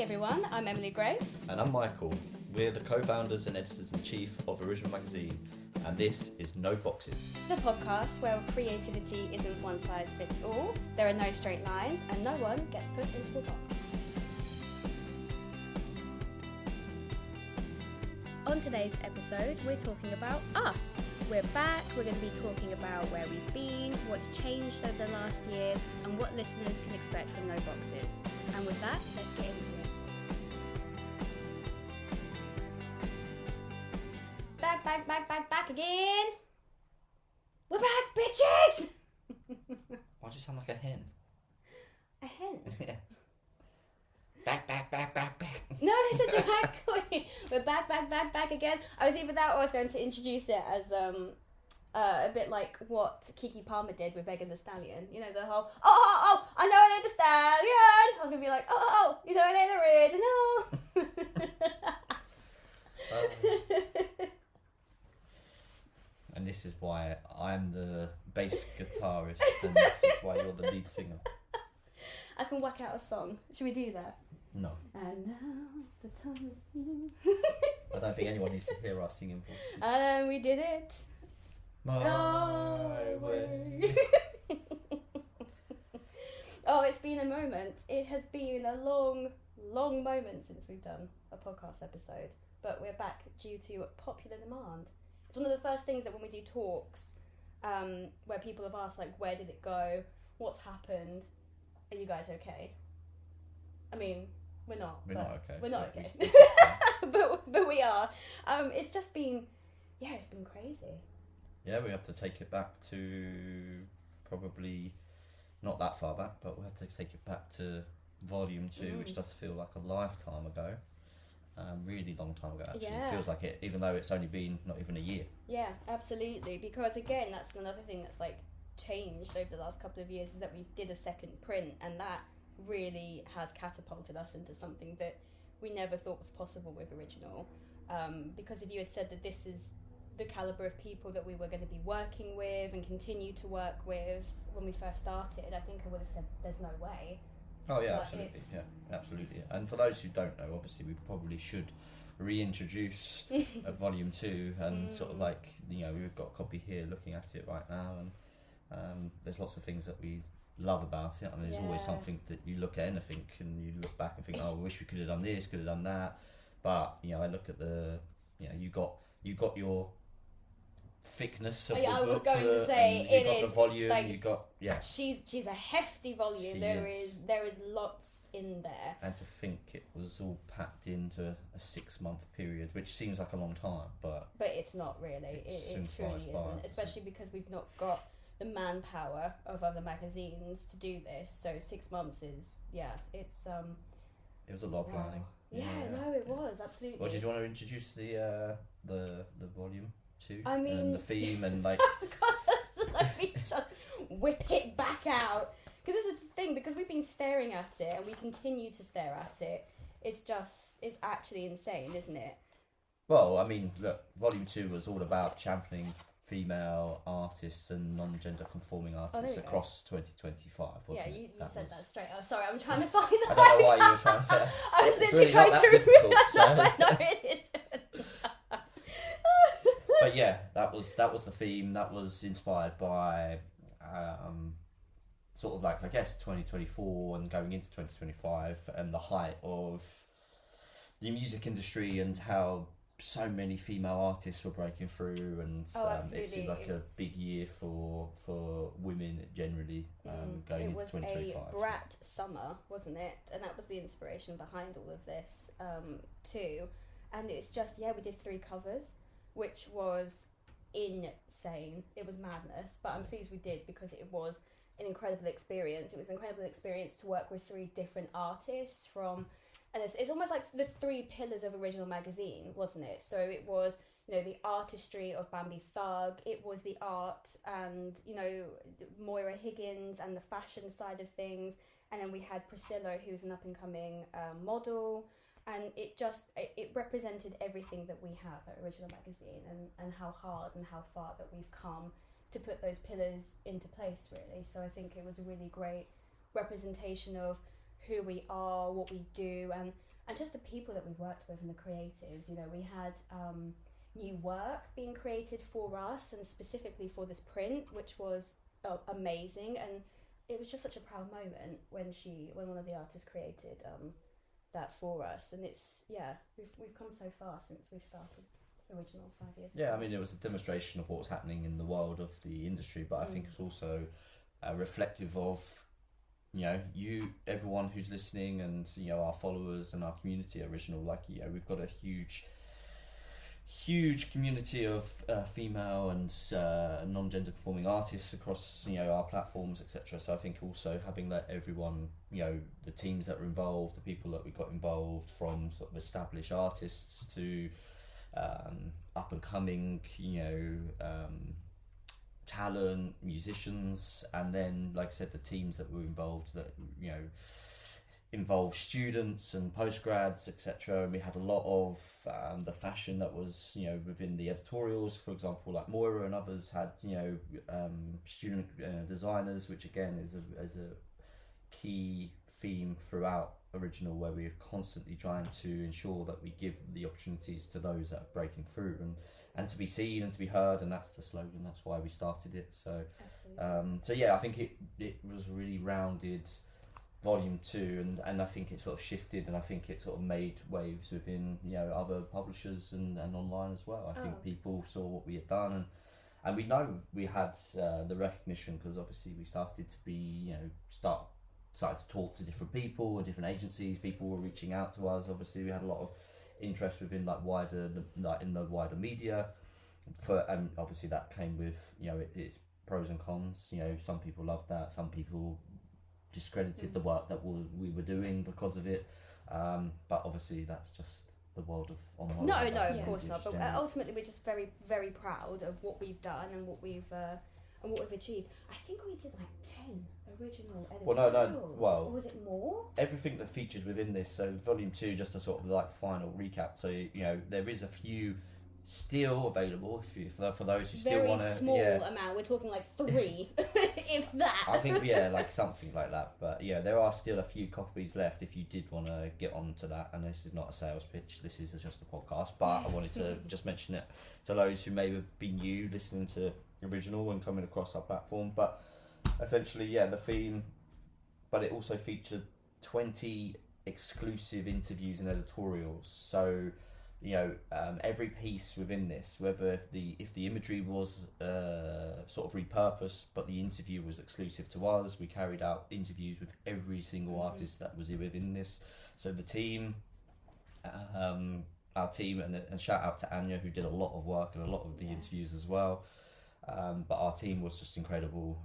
everyone, I'm Emily Grace. And I'm Michael. We're the co-founders and editors-in-chief of Original Magazine, and this is No Boxes. The podcast where creativity isn't one size fits all, there are no straight lines, and no one gets put into a box. On today's episode, we're talking about us. We're back, we're going to be talking about where we've been, what's changed over the last years, and what listeners can expect from No Boxes. And with that, let's get into it. Back again! We're back, bitches! Why do you sound like a hen? A hen? Yeah. Back. No, it's a drag queen. We're back again. I was either that or I was going to introduce it as a bit like what Kiki Palmer did with Megan Thee Stallion. You know, the whole, I know I ain't the stallion. I was going to be like, you know it ain't original. And this is why I'm the bass guitarist, and this is why you're the lead singer. I can whack out a song. Should we do that? No. And now the time is... I don't think anyone needs to hear our singing voices. And we did it. My way. Oh, it's been a moment. It has been a long moment since we've done a podcast episode. But we're back due to popular demand. It's one of the first things that when we do talks, where people have asked, like, where did it go? What's happened? Are you guys okay? I mean, we're not. We're not okay. We're not okay. but we are. It's just been, it's been crazy. Yeah, we have to take it back to probably not that far back, but we have to take it back to volume 2, which does feel like a lifetime ago. Really long time ago, actually. Yeah. It feels like it, even though it's only been not even a year. Yeah, absolutely. Because again, that's another thing that's like changed over the last couple of years is that we did a second print, and that really has catapulted us into something that we never thought was possible with original. Because if you had said that this is the caliber of people that we were going to be working with and continue to work with when we first started, I think I would have said there's no way. Oh yeah, But absolutely. Yeah, absolutely. And for those who don't know, obviously we probably should reintroduce volume 2 and sort of like, we've got a copy here looking at it right now, and there's lots of things that we love about it, and there's always something that you look at anything and you look back and think, I wish we could have done this, could have done that. But I look at the, you got your thickness of the I was book, going to say you got the volume, like, you got she's a hefty volume. There is lots in there, and to think it was all packed into a 6-month period, which seems like a long time, but it's not really. It truly isn't, especially because we've not got the manpower of other magazines to do this. So 6 months is it's it was a lot of planning. It was absolutely. Well, did you want to introduce the volume 2? I mean, and the theme and like. Let me just whip it back out, because this is the thing, because we've been staring at it and we continue to stare at it. It's actually insane, isn't it? Well, I mean, look, volume 2 was all about championing female artists and non-gender conforming artists across 2025, wasn't it? Yeah, you said that straight. Oh, sorry, I'm trying to find that. I don't know why you were trying to. I was literally really trying not to. that difficult, so. No, it isn't. But yeah, that was the theme. That was inspired by sort of like, I guess, 2024 and going into 2025 and the height of the music industry and how so many female artists were breaking through, and it seemed like a big year for women generally going into 2025. It was a brat summer, wasn't it? And that was the inspiration behind all of this too. And it's just, we did 3 covers, which was insane. It was madness, but I'm pleased we did, because it was an incredible experience. It was an incredible experience to work with 3 different artists and it's almost like the 3 pillars of original magazine, wasn't it? So it was, the artistry of Bambi Thug, it was the art and, Moira Higgins and the fashion side of things, and then we had Priscilla, who's an up-and-coming model, and it represented everything that we have at Original Magazine, and how hard and how far that we've come to put those pillars into place, really. So I think it was a really great representation of who we are, what we do, and and just the people that we worked with and the creatives. You know, we had new work being created for us and specifically for this print, which was amazing, and it was just such a proud moment when one of the artists created that for us. And it's we've come so far since we've started original 5 years ago. I mean, it was a demonstration of what's happening in the world of the industry, but I think it's also reflective of, you know, everyone who's listening, and, you know, our followers and our community at Original. Like, you know, we've got a huge community of female and non-gender conforming artists across, you know, our platforms, etc. So I think also having that everyone, you know, the teams that were involved, the people that we got involved, from sort of established artists to up and coming, you know, talent, musicians, and then, like I said, the teams that were involved that, you know, involved students and postgrads, etc. And we had a lot of the fashion that was, you know, within the editorials. For example, like Moira and others had, you know, student designers, which again is a key theme throughout Original, where we're constantly trying to ensure that we give the opportunities to those that are breaking through and to be seen and to be heard, and that's the slogan. That's why we started it. So, I think it was really rounded volume 2, and I think it sort of shifted, and I think it sort of made waves within, you know, other publishers and online as well. I think people saw what we had done, and we know we had the recognition, because obviously we started to be, you know, started to talk to different people and different agencies. People were reaching out to us. Obviously we had a lot of interest within in the wider media, and obviously that came with, you know, it's pros and cons. You know, some people loved that, some people discredited the work that we were doing because of it, but obviously that's just the world of online. No, of course not. But ultimately, we're just very, very proud of what we've done and what we've achieved. I think we did like 10 original editorials. Or was it more? Everything that featured within this. So volume 2, just a sort of like final recap. So, you know, there is a few still available for those who still want to. Very small amount. We're talking like 3, if that. I think like something like that. But yeah, there are still a few copies left if you did want to get onto that. And this is not a sales pitch. This is just a podcast. But I wanted to just mention it to those who may have been new listening to Original and coming across our platform. But essentially, the theme. But it also featured 20 exclusive interviews and editorials. So, you know, every piece within this, whether if the imagery was sort of repurposed, but the interview was exclusive to us, we carried out interviews with every single artist that was within this. So the team, our team, and shout out to Anya, who did a lot of work and a lot of the interviews as well. But our team was just incredible.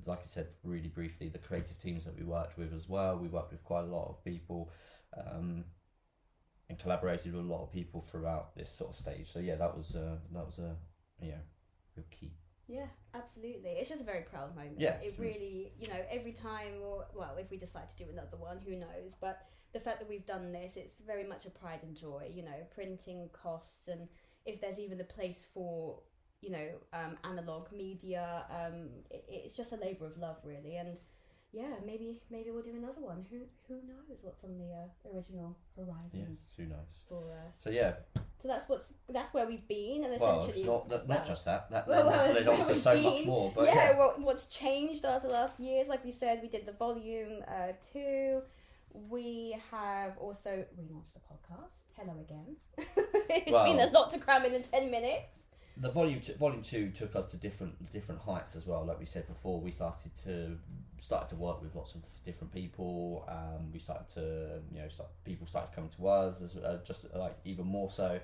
Like I said, really briefly, the creative teams that we worked with as well. We worked with quite a lot of people. And collaborated with a lot of people throughout this sort of stage. So that was a real key. Yeah, absolutely. It's just a very proud moment. Yeah, it really, you know, every time, if we decide to do another one, who knows? But the fact that we've done this, it's very much a pride and joy. You know, printing costs, and if there's even the place for, you know, analog media, it's just a labour of love, really. And yeah, maybe we'll do another one. Who knows what's on the original horizons? Yes, who knows? For us. So that's where we've been, and essentially, not just that. That led on to so much more. But what's changed after last year's? Like we said, we did the volume 2. We have also relaunched the podcast. Hello again. It's been a lot to cram in 10 minutes. The volume 2 took us to different heights as well. Like we said before, we started to work with lots of different people. We started to, you know, people started coming to us as just like even more so,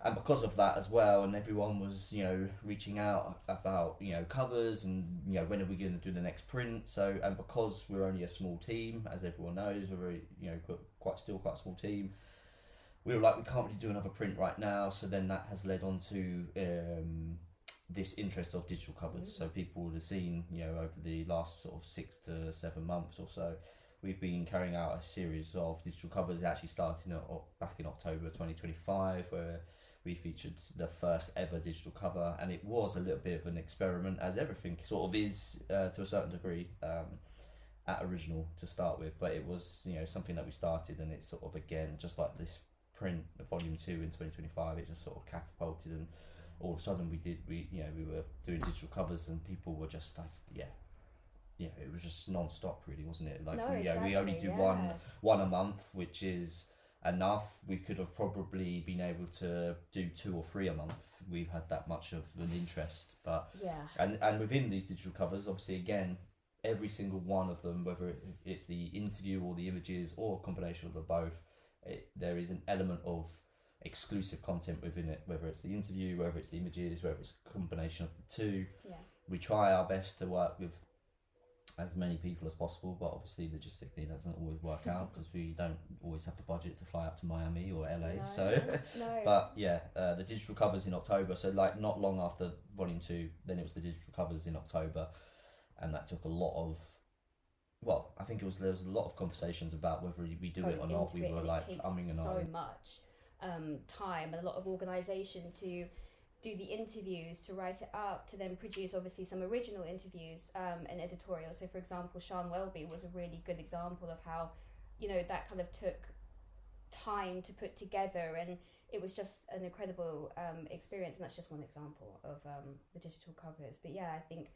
and because of that as well. And everyone was, you know, reaching out about, you know, covers and, you know, when are we going to do the next print. So, and because we're only a small team, as everyone knows, we're very, you know, quite a small team. We were like, we can't really do another print right now. So then that has led on to this interest of digital covers. So people would have seen, you know, over the last sort of 6 to 7 months or so, we've been carrying out a series of digital covers, actually starting back in October 2025, where we featured the first ever digital cover. And it was a little bit of an experiment, as everything sort of is to a certain degree. at original to start with, but it was, you know, something that we started, and it's sort of, again, just like this print volume 2 in 2025, it just sort of catapulted, and all of a sudden we were doing digital covers, and people were just like, it was just non-stop, really, wasn't it? Like, No, we only do one a month, which is enough. We could have probably been able to do 2 or 3 a month. We've had that much of an interest, but and within these digital covers, obviously, again, every single one of them, whether it's the interview or the images or a combination of the both, there is an element of exclusive content within it, whether it's the interview, whether it's the images, whether it's a combination of the two. We try our best to work with as many people as possible, but obviously logistically that doesn't always work out, because we don't always have the budget to fly up to Miami or LA. But the digital covers in October, so like not long after volume 2, then it was the digital covers in October, and that took a lot of, well, I think there was a lot of conversations about whether we do it or not. We were like umming and ahhing. So much time and a lot of organisation to do the interviews, to write it up, to then produce obviously some original interviews and editorial. So for example, Sean Welby was a really good example of how, you know, that kind of took time to put together, and it was just an incredible experience, and that's just one example of the digital covers. But yeah, I think,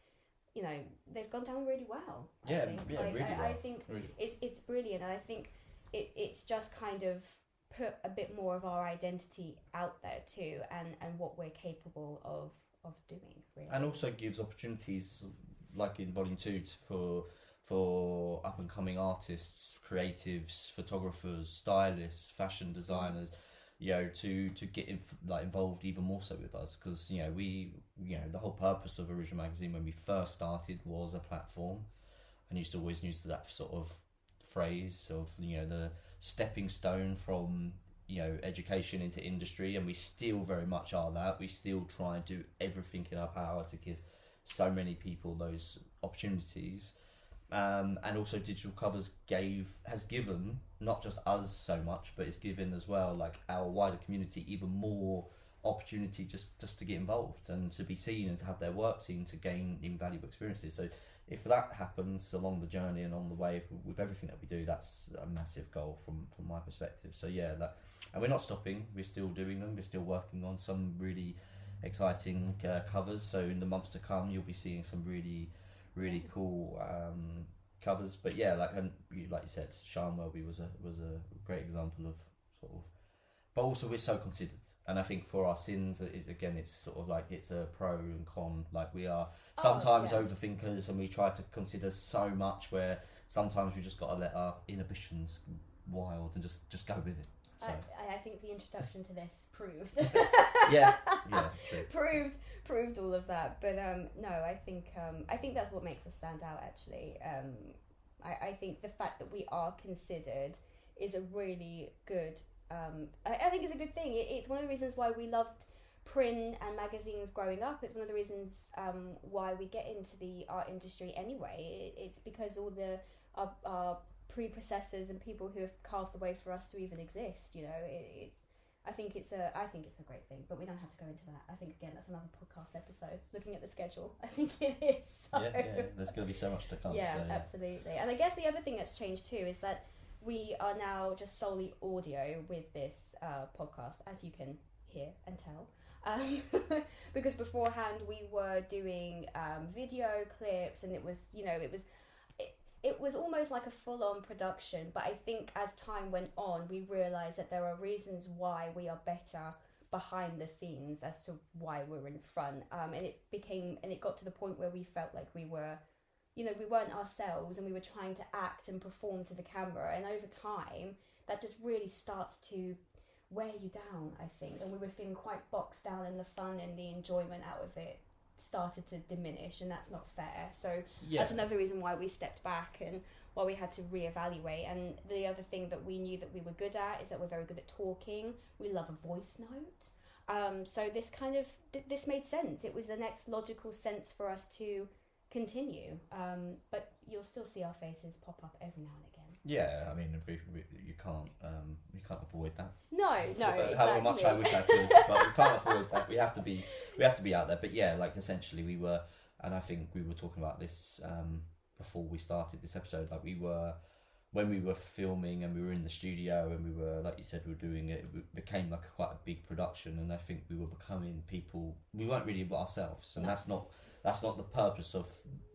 you know, they've gone down really well. Really well. I think really. It's brilliant, and I think it's just kind of put a bit more of our identity out there too, and what we're capable of doing, really. And also gives opportunities, like in volume 2, for up and coming artists, creatives, photographers, stylists, fashion designers, you know, to get involved even more so with us, because the whole purpose of Original Magazine when we first started was a platform, and used to always use that sort of phrase of, you know, the stepping stone from, you know, education into industry, and we still very much are that. We still try and do everything in our power to give so many people those opportunities, and also digital covers has given not just us so much, but it's given as well, like, our wider community even more opportunity just to get involved and to be seen and to have their work seen, to gain invaluable experiences. So if that happens along the journey and on the way with everything that we do, that's a massive goal from my perspective. So and we're not stopping. We're still doing them. We're still working on some really exciting covers. So in the months to come, you'll be seeing some really, really cool covers. But like you said, Sean Welby was a great example of sort of. But also, we're so considered. And I think for our sins, it's sort of like it's a pro and con. Like, we are sometimes overthinkers, and we try to consider so much, where sometimes we just got to let our inhibitions wild and just go with it. So. I think the introduction to this proved. True. Proved all of that. But no, I think that's what makes us stand out, actually. I think the fact that we are considered is a really good. I think it's a good thing. It's one of the reasons why we loved print and magazines growing up. It's one of the reasons why we get into the art industry anyway. It's because all our pre-processors and people who have carved the way for us to even exist. You know, I think it's a great thing. But we don't have to go into that. I think, again, that's another podcast episode. Looking at the schedule, I think it is. So. Yeah. There's going to be so much to come. Yeah, absolutely. And I guess the other thing that's changed too is that we are now just solely audio with this podcast, as you can hear and tell. Because beforehand we were doing video clips, and it was almost like a full-on production. But I think as time went on, we realised that there are reasons why we are better behind the scenes as to why we're in front. And it got to the point where we felt like we were, you know, we weren't ourselves, and we were trying to act and perform to the camera. And over time, that just really starts to wear you down, I think. And we were feeling quite boxed down, and the fun and the enjoyment out of it started to diminish, and that's not fair. So that's another reason why we stepped back and why we had to reevaluate. And the other thing that we knew that we were good at is that we're very good at talking. We love a voice note. So this kind of, this made sense. It was the next logical sense for us to continue, but you'll still see our faces pop up every now and again. Yeah, I mean, you can't avoid that. No, exactly. However much I wish I could, but we can't avoid that. We have to be out there. But yeah, like, essentially we were, and I think we were talking about this before we started this episode, like when we were filming and we were in the studio and we were, like you said, we were doing it, it became like quite a big production, and I think we were becoming people, we weren't really ourselves, and that's not the purpose of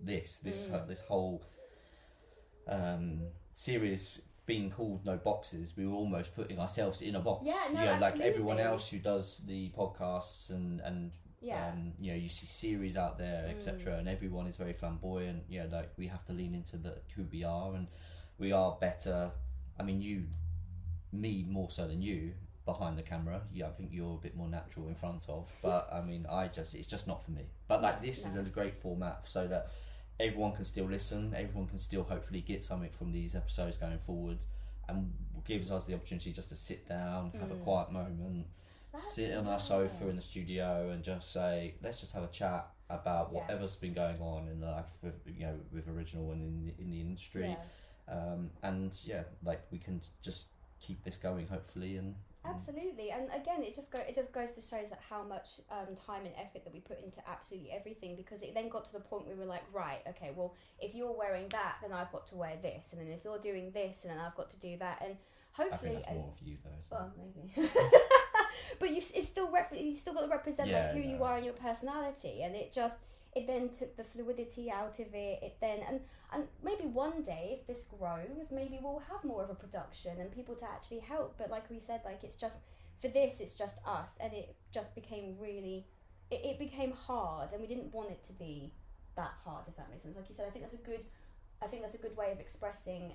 this whole series being called No Boxes. We were almost putting ourselves in a box. Yeah, no, like everyone else who does the podcasts and you see series out there, etc., and everyone is very flamboyant. Like we have to lean into who we are, and we are better. I mean, me more so than you behind the camera. I think you're a bit more natural in front of, but I mean, it's just not for me. But like this is a great format so that everyone can still listen, everyone can still hopefully get something from these episodes going forward, and gives us the opportunity just to sit down, have a quiet moment, sit on our sofa in the studio and just say, let's just have a chat about whatever's been going on in life with Original and in the industry. Like we can just keep this going hopefully. And absolutely, and again, it just goes to show that how much time and effort that we put into absolutely everything, because it then got to the point where we were like, right, okay, well, if you're wearing that, then I've got to wear this, and then if you're doing this, and then I've got to do that, and hopefully, I think that's more of you though. Well, maybe, but you still got to represent who you are and your personality, and it then took the fluidity out of it. And maybe one day, if this grows, maybe we'll have more of a production and people to actually help. But like we said, like it's just us, and it just became really, it became hard, and we didn't want it to be that hard, if that makes sense. Like you said, I think that's a good way of expressing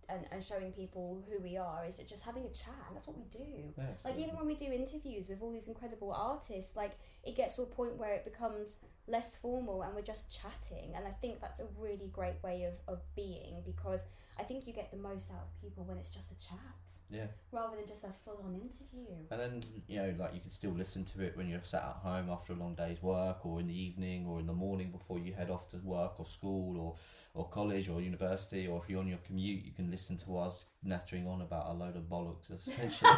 and showing people who we are, is just having a chat, and that's what we do. Yeah, like even when we do interviews with all these incredible artists, like it gets to a point where it becomes less formal and we're just chatting, and I think that's a really great way of being, because I think you get the most out of people when it's just a chat, rather than just a full-on interview. And then like you can still listen to it when you're sat at home after a long day's work, or in the evening, or in the morning before you head off to work or school or college or university, or if you're on your commute, you can listen to us nattering on about a load of bollocks essentially.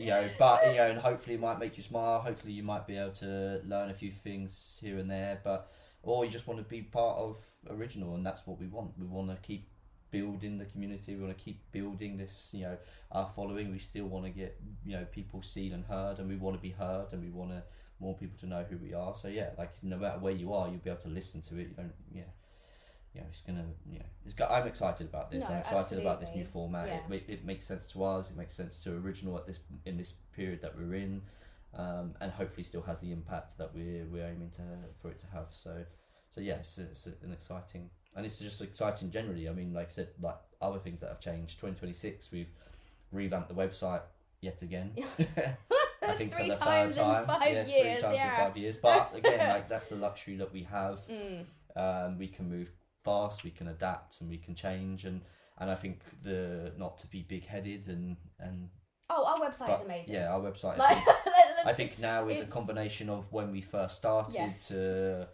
And hopefully it might make you smile. Hopefully you might be able to learn a few things here and there, or you just want to be part of Original, and that's what we want. We want to keep building the community. We want to keep building this, our following. We still want to get, people seen and heard, and we want to be heard, and we want more people to know who we are. So like no matter where you are, you'll be able to listen to it. You don't, it's gonna, I'm excited about this. No, I'm excited absolutely. about this new format. It makes sense to us. It makes sense to Original in this period that we're in, and hopefully still has the impact that we're aiming for it to have. So it's an exciting, and it's just exciting generally. I mean, like I said, like other things that have changed. 2026, we've revamped the website yet again. I think for the third time. 3 times in 5 years. But again, like that's the luxury that we have. We can move fast, we can adapt, and we can change, and I think not to be big-headed and our website is amazing. Yeah, our website I think now is a combination of when we first started to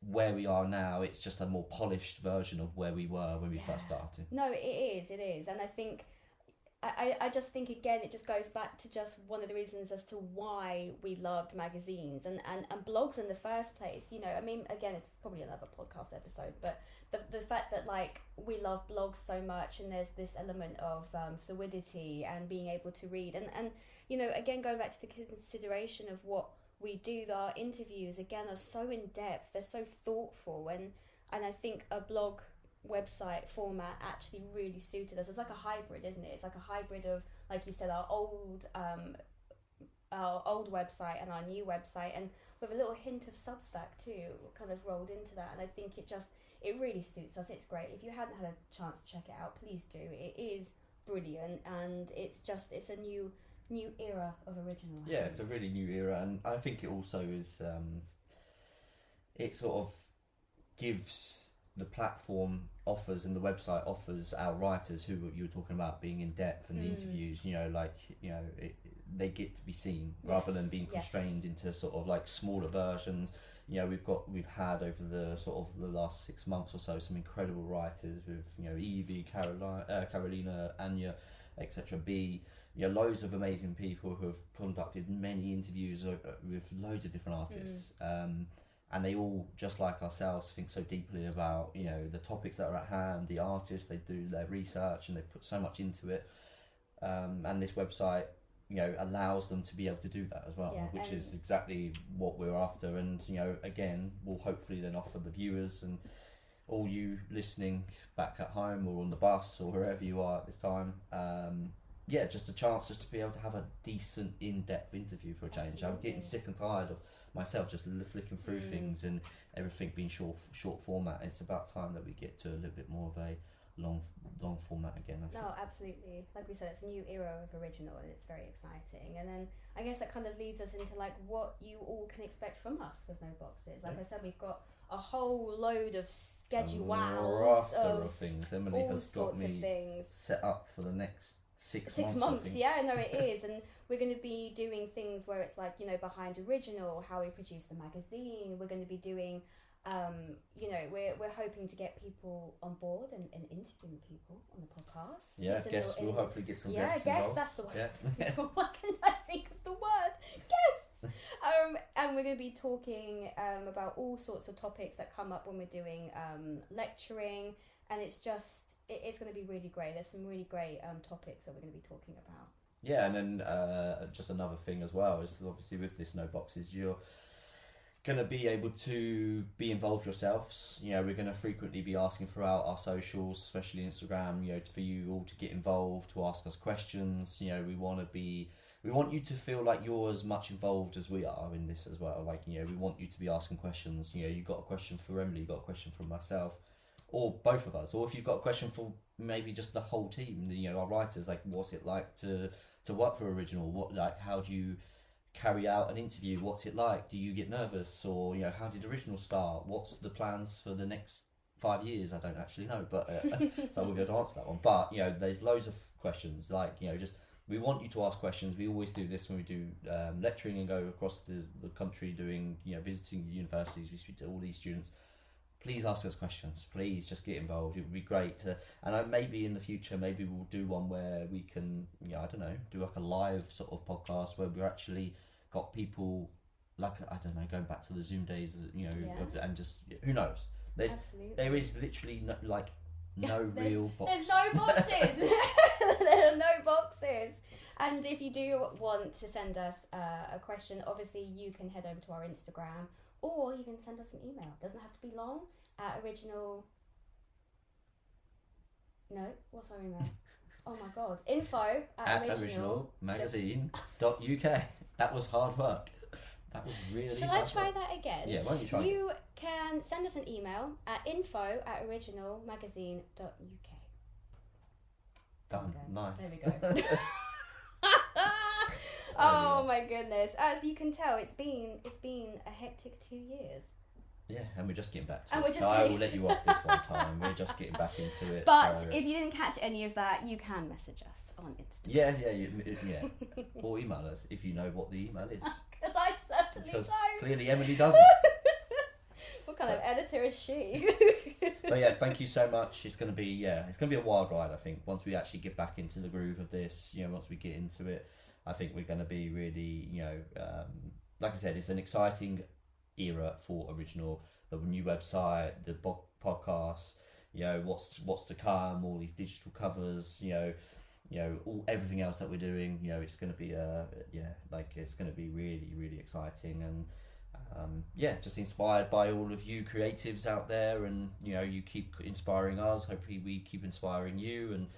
where we are now. It's just a more polished version of where we were when we first started. No, it is, and I think I just think again it just goes back to just one of the reasons as to why we loved magazines and blogs in the first place. I mean, again, it's probably another podcast episode, but the fact that like we love blogs so much, and there's this element of fluidity and being able to read, and again going back to the consideration of what we do, our interviews again are so in depth, they're so thoughtful, and I think a blog website format actually really suited us. It's like a hybrid, isn't it? It's like a hybrid of, like you said, our old website and our new website, and with a little hint of Substack too kind of rolled into that, and I think it really suits us. It's great. If you hadn't had a chance to check it out, please do. It is brilliant, and it's a new era of Original. It's a really new era, and I think it also is it sort of gives the platform offers, and the website offers our writers, who you were talking about being in depth, and the interviews, they get to be seen rather than being constrained into sort of like smaller versions. We've had over the sort of the last 6 months or so some incredible writers with Evie, Carolina, Anya, etc. B, loads of amazing people who have conducted many interviews with loads of different artists. and they all, just like ourselves, think so deeply about, you know, the topics that are at hand, the artists, they do their research and they put so much into it, and this website, you know, allows them to be able to do that as well, which is exactly what we're after. And, you know, again, we'll hopefully then offer the viewers and all you listening back at home or on the bus or wherever you are at this time, just a chance just to be able to have a decent in-depth interview for a change. Absolutely. I'm getting sick and tired of myself just flicking through things and everything being short format. It's about time that we get to a little bit more of a long format again. No, absolutely. Like we said, it's a new era of original and it's very exciting. And then I guess that kind of leads us into like what you all can expect from us with No Boxes. Like I said, we've got a whole load of schedules of things. Emily all has got sorts of me things set up for the next 6 months. 6 months, yeah, no, it is. And we're going to be doing things where it's like, you know, behind original, how we produce the magazine. We're going to be doing, you know, we're hoping to get people on board and interviewing people on the podcast. Yeah, guests. We'll hopefully get some guests involved. involved. That's the word. Yeah. What can I think of the word? Guests. And we're going to be talking about all sorts of topics that come up when we're doing lecturing, and it's going to be really great. There's some really great topics that we're going to be talking about. Yeah, and then just another thing as well is obviously with this No Boxes, you're going to be able to be involved yourselves. You know, we're going to frequently be asking throughout our socials, especially Instagram, you know, for you all to get involved, to ask us questions. You know, we want you to feel like you're as much involved as we are in this as well. Like, you know, we want you to be asking questions. You know, you've got a question for Emily, you've got a question for myself, or both of us. Or if you've got a question for maybe just the whole team, you know, our writers, like, what's it like to work for Original? What, like, how do you carry out an interview? What's it like? Do you get nervous? Or, you know, how did Original start? What's the plans for the next 5 years? I don't actually know, but so I won't be able to answer that one. But, you know, there's loads of questions, like, you know, just we want you to ask questions. We always do this when we do lecturing and go across the country doing, you know, visiting universities. We speak to all these students. Please ask us questions. Please just get involved. It would be great to, and maybe in the future, maybe we'll do one where we can, you know, I don't know, do like a live sort of podcast where we're actually got people, like, I don't know, going back to the Zoom days, you know, and just, who knows? There is literally no real box. There's no boxes. There are no boxes. And if you do want to send us a question, obviously you can head over to our Instagram, or you can send us an email. It doesn't have to be long. At original. No, what's our email? Oh my god. Info at originalmagazine.uk. That was hard work. That was really Shall hard I try work. that again? Yeah, why don't you try You can send us an email at info@originalmagazine.uk. Done. Nice. There we go. Oh my goodness. As you can tell, it's been a hectic 2 years. Yeah, and we're just getting back to it. So I will let you off this one time. We're just getting back into it. But if you didn't catch any of that, you can message us on Instagram. Yeah. Or email us if you know what the email is. Because I certainly Because don't. clearly Emily doesn't. What kind of editor is she? But yeah, thank you so much. It's gonna be a wild ride, I think, once we actually get back into the groove of this, you know, once we get into it. I think we're gonna be really, you know, like I said, it's an exciting era for Original. The new website, the podcast, you know, what's to come, all these digital covers, you know, everything else that we're doing, you know, it's going to be it's going to be really, really exciting. And just inspired by all of you creatives out there, and, you know, you keep inspiring us. Hopefully we keep inspiring you, and,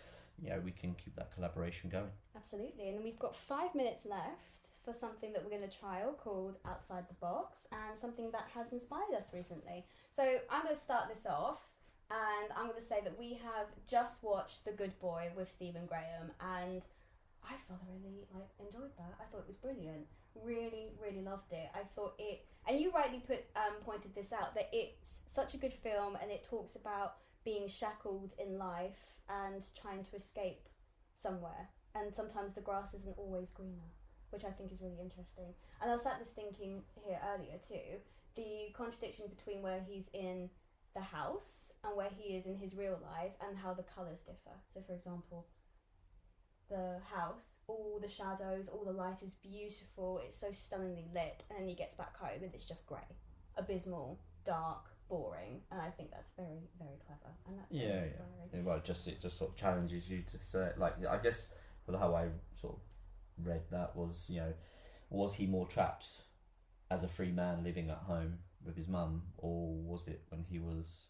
you know, we can keep that collaboration going. Absolutely. And then we've got 5 minutes left for something that we're going to trial called Outside the Box, and something that has inspired us recently. So I'm going to start this off, and I'm going to say that we have just watched The Good Boy with Stephen Graham, and I thoroughly enjoyed that. I thought it was brilliant. Really, really loved it. I thought it, and you rightly pointed this out, that it's such a good film, and it talks about being shackled in life and trying to escape somewhere. And sometimes the grass isn't always greener, which I think is really interesting. And I was sat this thinking here earlier too, the contradiction between where he's in the house and where he is in his real life, and how the colours differ. So for example, the house, all the shadows, all the light is beautiful, it's so stunningly lit, and then he gets back home and it's just grey. abysmal, dark, boring, and I think that's very, very clever, and that's very inspiring. Yeah. Well, it just sort of challenges you to say, like, I guess, well, how I sort of read that was, you know, was he more trapped as a free man living at home with his mum, or was it when he was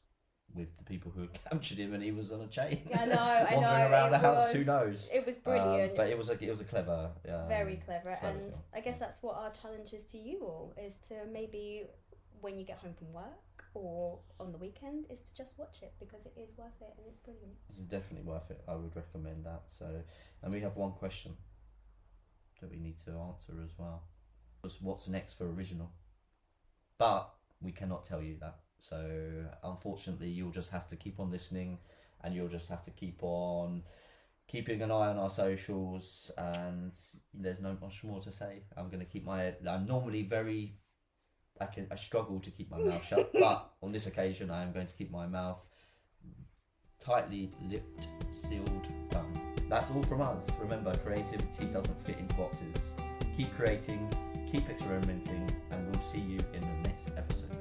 with the people who had captured him and he was on a chain? I know, wandering around the house, who knows? It was brilliant. But it was a clever, very clever, and film. I guess that's what our challenge is to you all, is to maybe when you get home from work or on the weekend, is to just watch it, because it is worth it and it's brilliant. This is definitely worth it. I would recommend that. So, and we have one question that we need to answer as well. What's next for original? But we cannot tell you that. So unfortunately, you'll just have to keep on listening, and you'll just have to keep on keeping an eye on our socials. And there's not much more to say. I'm normally very. I struggle to keep my mouth shut, but on this occasion, I am going to keep my mouth tightly lipped, sealed, done. That's all from us. Remember, creativity doesn't fit into boxes. Keep creating, keep experimenting, and we'll see you in the next episode.